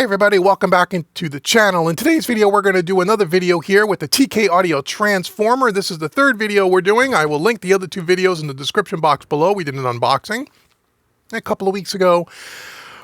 everybody, welcome back into the channel. In today's video, we're going to do another video here with the TK Audio Transformer. This is the third video we're doing. I will link the other two videos in the description box below. We did an unboxing a couple of weeks ago.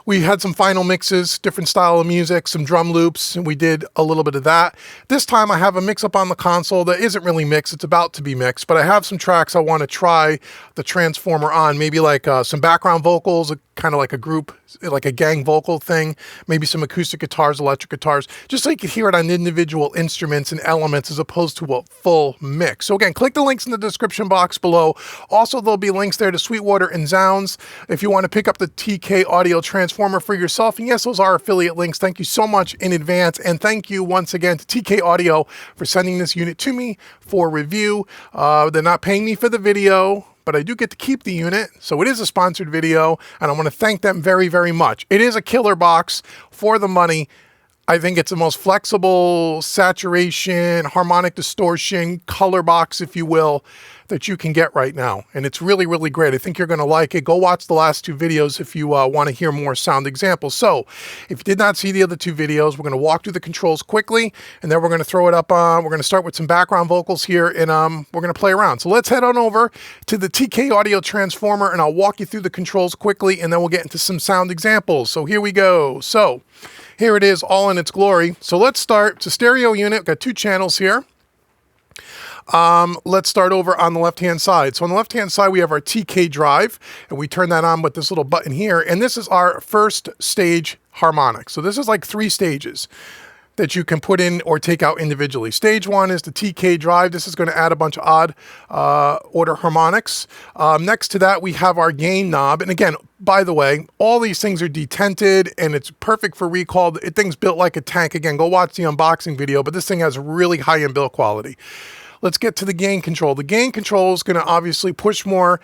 We had some final mixes, different style of music, some drum loops, and we did a little bit of that. This time I have a mix up on the console that isn't really mixed. It's about to be mixed, but I have some tracks I want to try the Transformer on. Maybe like some background vocals, kind of like a group, like a gang vocal thing. Maybe some acoustic guitars, electric guitars, just so you can hear it on individual instruments and elements as opposed to a full mix. So again, click the links in the description box below. Also, there'll be links there to Sweetwater and Zounds if you want to pick up the TK Audio Transformer for yourself. And yes, those are affiliate links. Thank you so much in advance. And thank you once again to TK Audio for sending this unit to me for review. They're not paying me for the video, but I do get to keep the unit, so it is a sponsored video, and I want to thank them very, very much. It is a killer box for the money. I think it's the most flexible saturation, harmonic distortion, color box, if you will, that you can get right now. And it's really, really great. I think you're going to like it. Go watch the last two videos if you want to hear more sound examples. So if you did not see the other two videos, we're going to walk through the controls quickly, and then we're going to throw it up on. We're going to start with some background vocals here, and we're going to play around. So let's head on over to the TK Audio Transformer, and I'll walk you through the controls quickly, and then we'll get into some sound examples. So here we go. So here it is, all in its glory. So let's start. It's a stereo unit. We've got two channels here. Let's start over on the left-hand side. So on the left-hand side, we have our TK drive, and we turn that on with this little button here. And this is our first stage harmonic. So this is like 3 stages that you can put in or take out individually. Stage 1 is the TK drive. This is going to add a bunch of odd order harmonics. Next to that, we have our gain knob. And again, by the way, all these things are detented, and it's perfect for recall. The thing's built like a tank. Again, go watch the unboxing video, but this thing has really high-end build quality. Let's get to the gain control. The gain control is going to obviously push more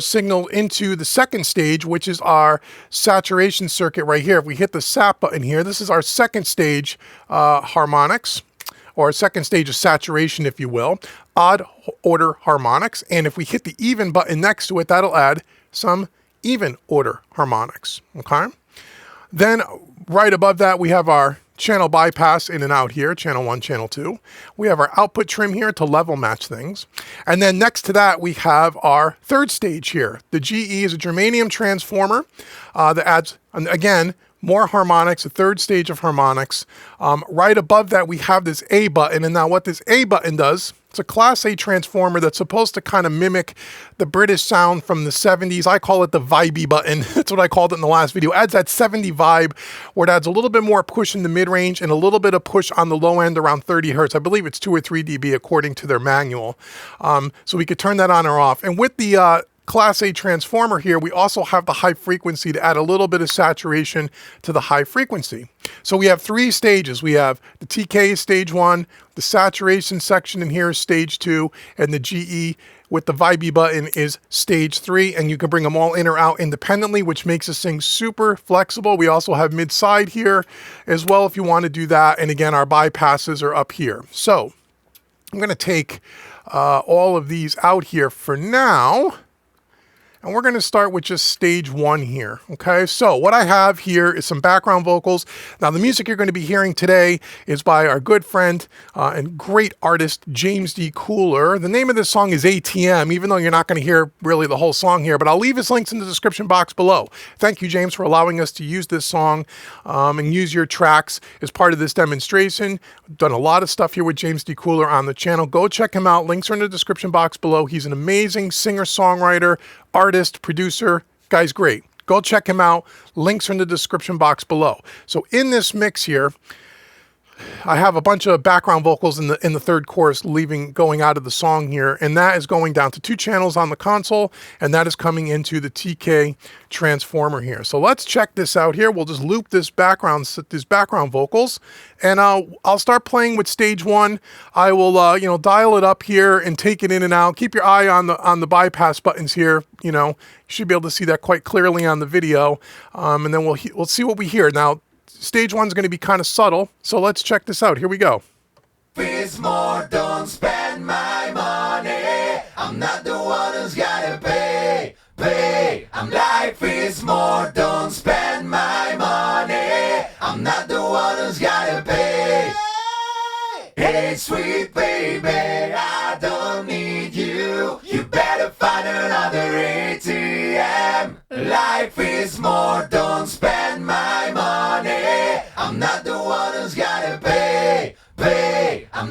signal into the second stage, which is our saturation circuit right here. If we hit the SAT button here, this is our second stage harmonics, or second stage of saturation, if you will, odd order harmonics. And if we hit the even button next to it, that'll add some even order harmonics, okay? Then right above that, we have our channel bypass in and out here, channel 1, channel 2. We have our output trim here to level match things. And then next to that, we have our third stage here. The GE is a germanium transformer that adds, again, more harmonics, a third stage of harmonics. Right above that, we have this A button. And now what this A button does, it's a Class A transformer that's supposed to kind of mimic the British sound from the 70s. I call it the vibey button. That's what I called it in the last video. It adds that 70 vibe where it adds a little bit more push in the mid-range and a little bit of push on the low end around 30 hertz. I believe it's 2 or 3 dB according to their manual. So we could turn that on or off. And with the Class A transformer here, we also have the high frequency to add a little bit of saturation to the high frequency. So we have 3 stages. We have the TK is stage 1, the saturation section in here is stage 2, and the GE with the vibey button is stage 3, and you can bring them all in or out independently, which makes this thing super flexible. We also have mid-side here as well if you want to do that, and again, our bypasses are up here. So I'm going to take all of these out here for now. And we're going to start with just stage 1 here, okay? So what I have here is some background vocals. Now, the music you're going to be hearing today is by our good friend and great artist, James D. Cooler. The name of this song is ATM, even though you're not going to hear really the whole song here, but I'll leave his links in the description box below. Thank you, James, for allowing us to use this song and use your tracks as part of this demonstration. I've done a lot of stuff here with James D. Cooler on the channel. Go check him out. Links are in the description box below. He's an amazing singer-songwriter, artist, producer, guy's great. Go check him out. Links are in the description box below. So in this mix here, I have a bunch of background vocals in the third chorus going out of the song here, and that is going down to 2 channels on the console, and that is coming into the TK transformer here. So let's check this out here. We'll just loop these background vocals, and I'll start playing with stage 1. I will dial it up here and take it in and out. Keep your eye on the bypass buttons here. You should be able to see that quite clearly on the video, and then we'll see what we hear now. Stage 1 is going to be kind of subtle, so let's check this out. Here we go. Is more, don't spend my money. I'm not the one who's gotta pay. I'm life is more, don't spend my money. I'm not the one who's gotta pay. Hey, sweet baby, I don't need you. You better find another ATM. Life is more, don't spend my money. I'm not the one who's gotta pay.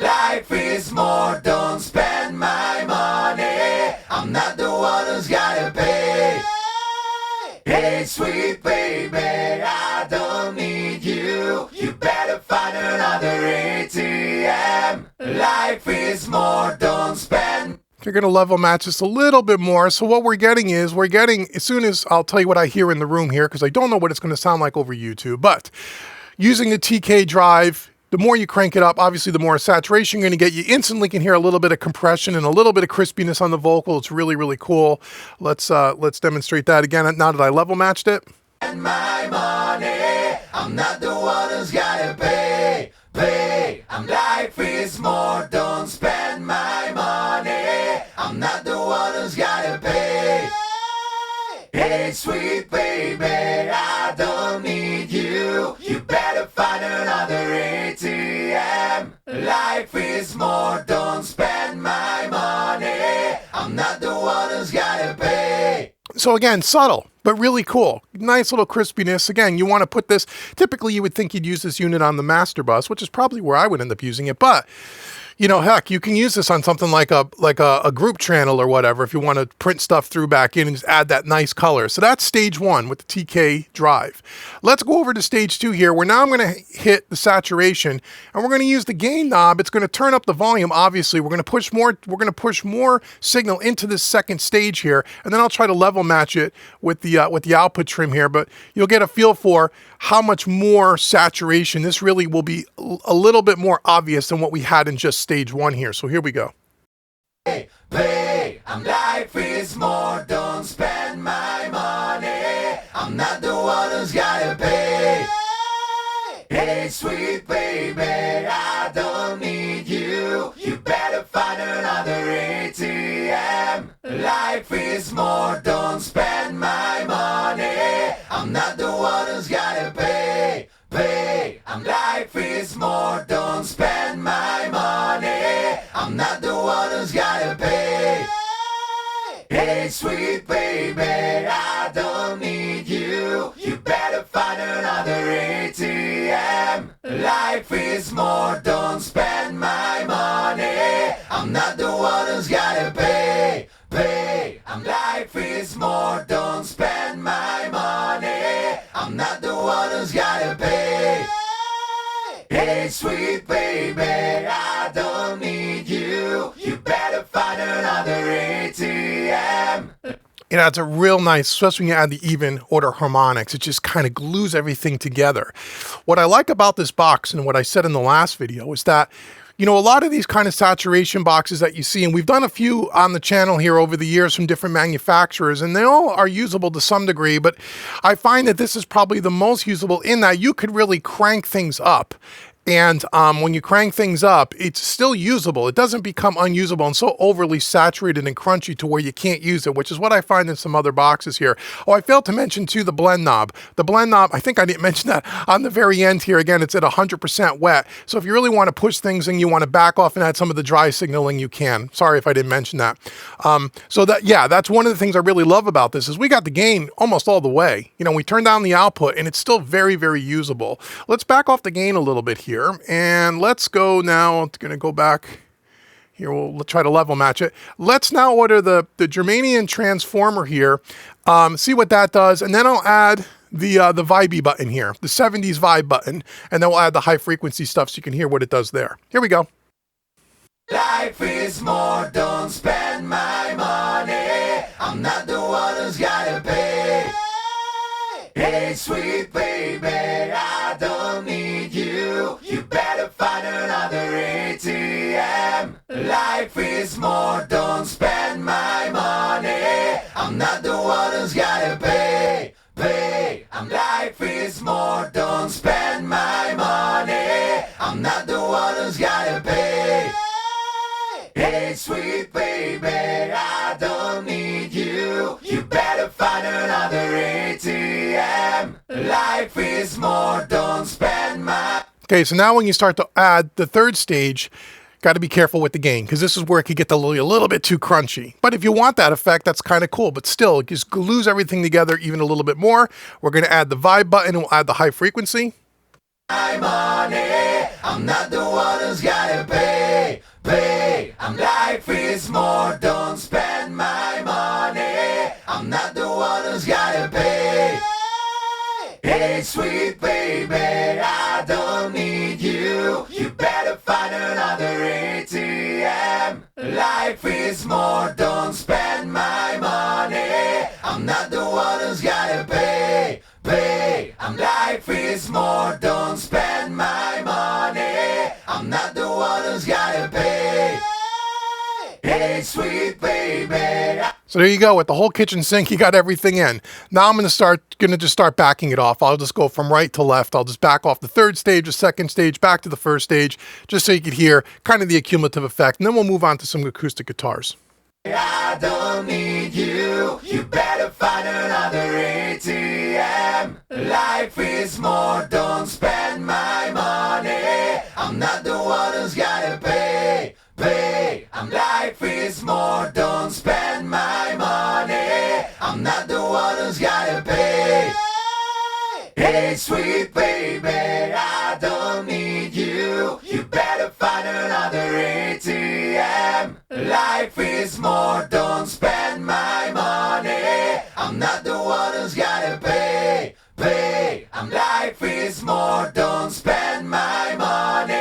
Life is more, don't spend my money. I'm not the one who's gotta pay. Hey, sweet baby, I don't need you. You better find another ATM. Life is more, don't spend. You're going to level match this a little bit more. So what we're getting, as soon as I'll tell you what I hear in the room here, because I don't know what it's going to sound like over YouTube, but using the TK drive, the more you crank it up, obviously the more saturation you're going to get. You instantly can hear a little bit of compression and a little bit of crispiness on the vocal. It's really, really cool. Let's demonstrate that again now that I level matched it. My money, I'm not the one who's gotta pay. Life is more, don't spend my money. I'm not the one who's gotta pay. Hey, sweet baby, I don't need you. You better find another ATM. Life is more, don't spend my money. I'm not the one who's gotta pay. So again, subtle, but really cool. Nice little crispiness. Again, you want to put this, typically you would think you'd use this unit on the master bus, which is probably where I would end up using it, but you know, heck, you can use this on something like a group channel or whatever if you want to print stuff through back in and just add that nice color. So that's stage one with the TK drive. Let's go over to stage two here, where now I'm going to hit the saturation and we're going to use the gain knob. It's going to turn up the volume. Obviously, we're going to push more signal into this second stage here, and then I'll try to level match it with the output trim here, but you'll get a feel for how much more saturation. This really will be a little bit more obvious than what we had in just stage one here. So here we go. Life is more, don't spend my money. I'm not the one who's gotta pay. Hey, sweet baby, I don't need you. You better find another ATM. Life is more, don't spend my money. I'm not the one who's gotta pay. Life is more, don't spend my money. I'm not the one who's gotta pay. Hey, sweet baby, I don't need you. You better find another ATM. Life is more, don't spend my money. I'm not the one who's gotta pay. Life is more, don't spend my money. I'm not the one who's gotta pay. Hey, sweet baby, I don't need you. You better find another ATM. It adds a real nice, especially when you add the even order harmonics, it just kind of glues everything together. What I like about this box, and what I said in the last video, is that you know, a lot of these kind of saturation boxes that you see, and we've done a few on the channel here over the years from different manufacturers, and they all are usable to some degree, but I find that this is probably the most usable in that you could really crank things up. And when you crank things up, it's still usable. It doesn't become unusable and so overly saturated and crunchy to where you can't use it, which is what I find in some other boxes here. Oh, I failed to mention too the blend knob. The blend knob, I think I didn't mention that on the very end here. Again, it's at 100% wet. So if you really want to push things and you want to back off and add some of the dry signaling, you can. Sorry if I didn't mention that. So that, yeah, that's one of the things I really love about this is we got the gain almost all the way. You know, we turn down the output and it's still very, very usable. Let's back off the gain a little bit here. And let's go now. I'm going to go back here. We'll try to level match it. Let's now order the Germanium transformer here. See what that does. And then I'll add the vibey button here, the 70s vibe button. And then we'll add the high frequency stuff so you can hear what it does there. Here we go. Life is more, don't spend my money. I'm not the one who's gotta pay. Hey, sweet baby, I don't need you. You better find another ATM. Life is more, don't spend my money. I'm not the one who's gotta pay. Life is more, don't spend my money. I'm not the one who's gotta pay. Hey, sweet baby, I don't need you. You better find another ATM. Life is more, don't spend my... Okay, so now when you start to add the third stage, got to be careful with the gain because this is where it could get a little bit too crunchy. But if you want that effect, that's kind of cool. But still, just glues everything together even a little bit more. We're going to add the vibe button and we'll add the high frequency. My money, I'm not the one who's gotta pay. Life is more, don't spend my money. I'm not the one who's gotta pay. Hey, sweet baby, I don't need you. You better find another ATM. Life is more, don't spend my money. I'm not the one who's gotta pay. Life is more, don't spend my money. I'm not the one who's gotta pay. Hey, sweet baby. So there you go. With the whole kitchen sink, you got everything in. Now I'm going to just start backing it off. I'll just go from right to left. I'll just back off the third stage, the second stage, back to the first stage, just so you could hear kind of the accumulative effect. And then we'll move on to some acoustic guitars. I don't need you. You better find another ATM. Life is more, don't spend my money. I'm not the one who's gotta pay. Life is more, don't spend my money. I'm not the one who's gotta pay. Hey, sweet baby, I don't need you. You better find another ATM. Life is more, don't spend my money. I'm not the one who's gotta pay. Life is more, don't spend my money.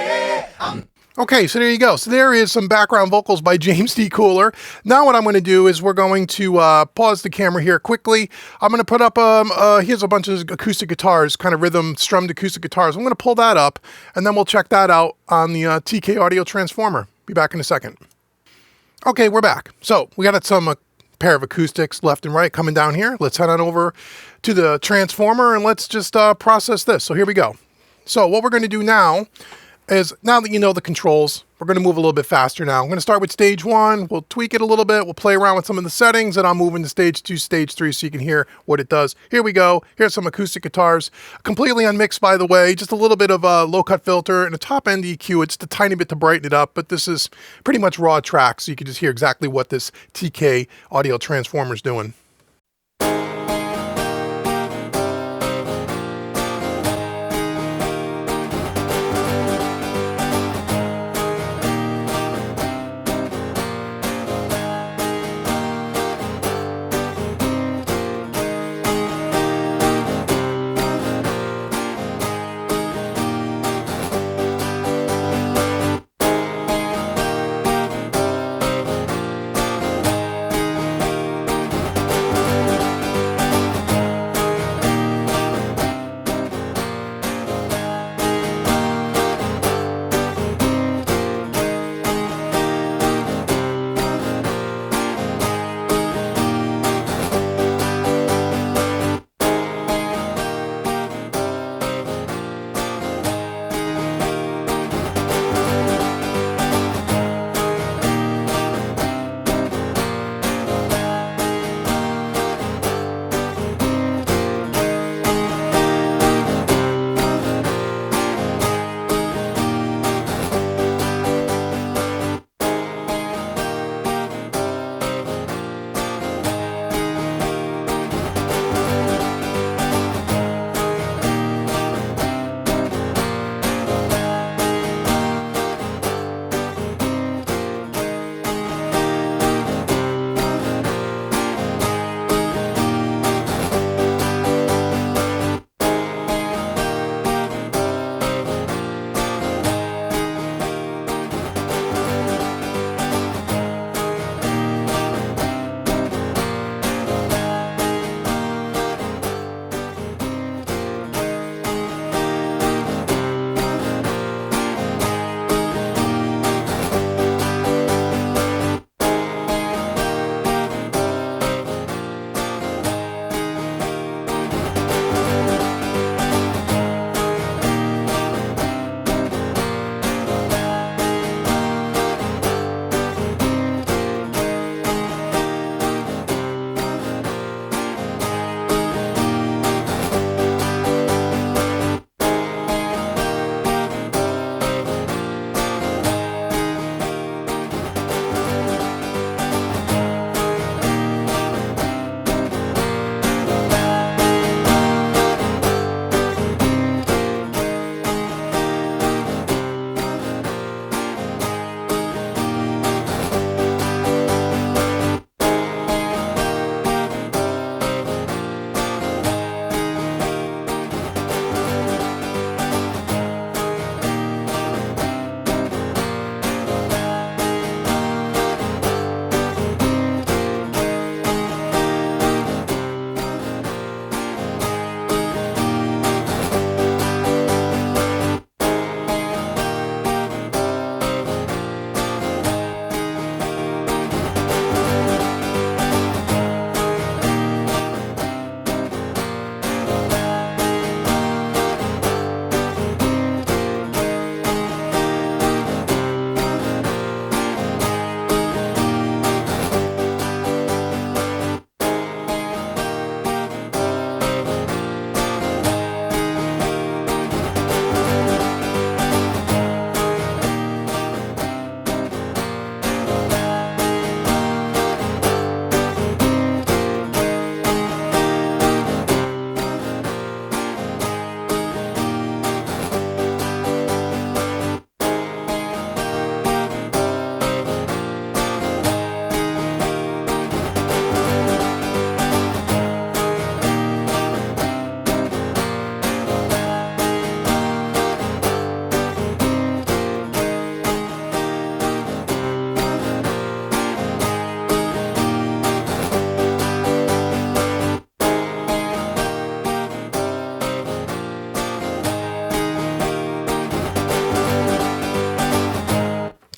Okay, so there you go. So there is some background vocals by James D. Cooler. Now what I'm going to do is we're going to pause the camera here quickly. I'm going to put up, here's a bunch of acoustic guitars, kind of rhythm strummed acoustic guitars. I'm going to pull that up, and then we'll check that out on the TK Audio Transformer. Be back in a second. Okay, we're back. So we got some pair of acoustics left and right coming down here. Let's head on over to the transformer, and let's just process this. So here we go. So what we're going to do now is, now that you know the controls, we're going to move a little bit faster now. I'm going to start with stage 1. We'll tweak it a little bit. We'll play around with some of the settings, and I'll move into stage 2, stage 3 so you can hear what it does. Here we go. Here's some acoustic guitars. Completely unmixed, by the way. Just a little bit of a low-cut filter and a top-end EQ. It's just a tiny bit to brighten it up, but this is pretty much raw track, so you can just hear exactly what this TK Audio Transformer is doing.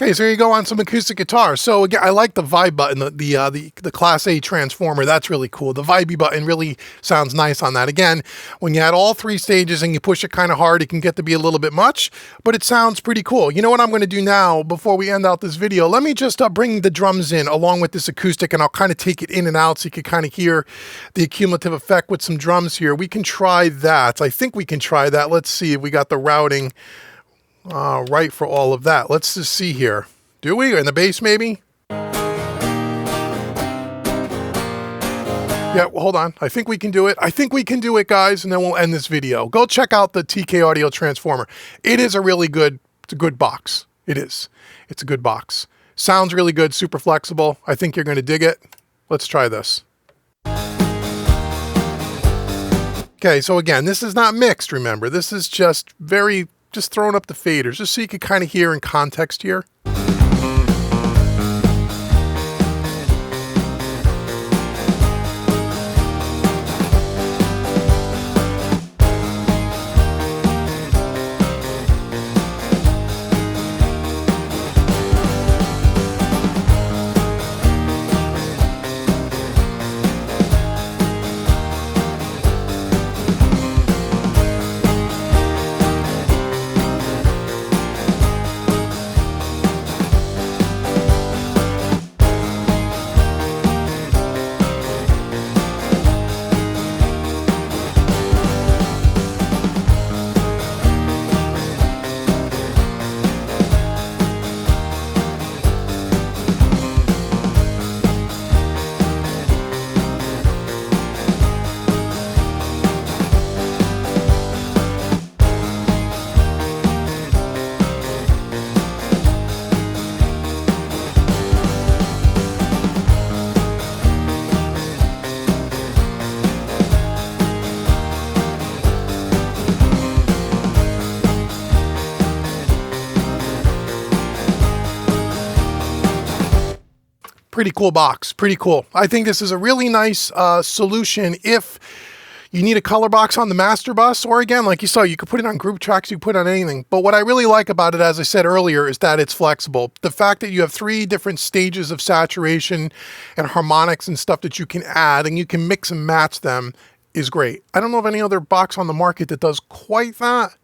Okay, so here you go on some acoustic guitar. So again, I like the vibe button, the Class A transformer. That's really cool. The vibey button really sounds nice on that. Again, when you add all 3 stages and you push it kind of hard, it can get to be a little bit much, but it sounds pretty cool. You know what I'm going to do now before we end out this video? Let me just bring the drums in along with this acoustic, and I'll kind of take it in and out so you can kind of hear the cumulative effect with some drums here. We can try that. I think we can try that. Let's see if we got the routing right for all of that. Let's just see here. Do we? In the bass, maybe? Yeah, well, hold on. I think we can do it. I think we can do it, guys, and then we'll end this video. Go check out the TK Audio Transformer. It is a really good, it's a good box. It is. It's a good box. Sounds really good, super flexible. I think you're going to dig it. Let's try this. Okay, so again, this is not mixed, remember. This is just just throwing up the faders, just so you can kind of hear in context here. Pretty cool box, pretty cool. I think this is a really nice solution if you need a color box on the master bus, or again, like you saw, you could put it on group tracks, you could put it on anything. But what I really like about it, as I said earlier, is that it's flexible. The fact that you have 3 different stages of saturation and harmonics and stuff that you can add, and you can mix and match them, is great. I don't know of any other box on the market that does quite that.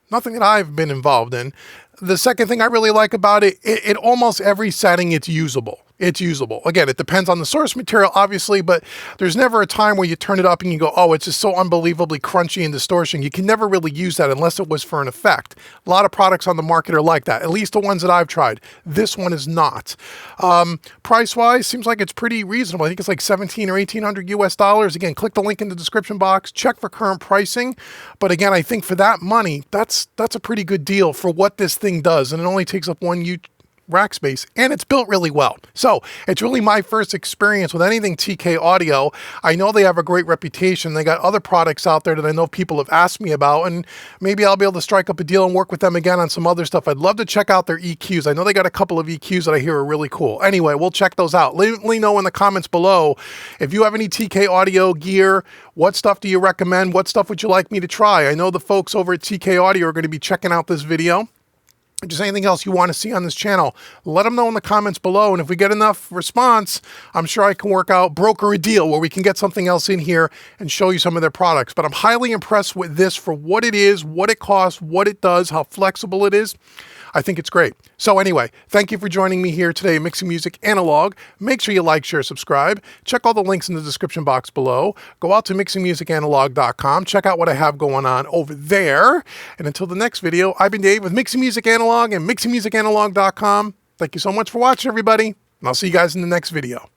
Nothing that I've been involved in. The second thing I really like about it, it almost every setting, it's usable. It's usable. Again, it depends on the source material, obviously, but there's never a time where you turn it up and you go, oh, it's just so unbelievably crunchy and distortion. You can never really use that unless it was for an effect. A lot of products on the market are like that, at least the ones that I've tried. This one is not. Price-wise, seems like it's pretty reasonable. I think it's like $1,700 or $1,800 US. Again, click the link in the description box, check for current pricing. But again, I think for that money, that's a pretty good deal for what this thing does, and it only takes up 1 rack space, and it's built really well. So it's really my first experience with anything TK Audio. I know they have a great reputation. They got other products out there that I know people have asked me about, and maybe I'll be able to strike up a deal and work with them again on some other stuff. I'd love to check out their EQs. I know they got a couple of EQs that I hear are really cool. Anyway, we'll check those out. Let me know in the comments below if you have any TK Audio gear. What stuff do you recommend? What stuff would you like me to try? I know the folks over at TK Audio are going to be checking out this video. Just anything else you want to see on this channel, let them know in the comments below. And if we get enough response, I'm sure I can broker a deal where we can get something else in here and show you some of their products. But I'm highly impressed with this for what it is, what it costs, what it does, how flexible it is. I think it's great. So anyway, thank you for joining me here today at Mixing Music Analog. Make sure you like, share, subscribe. Check all the links in the description box below. Go out to mixingmusicanalog.com. Check out what I have going on over there. And until the next video, I've been Dave with Mixing Music Analog and mixingmusicanalog.com. Thank you so much for watching, everybody. And I'll see you guys in the next video.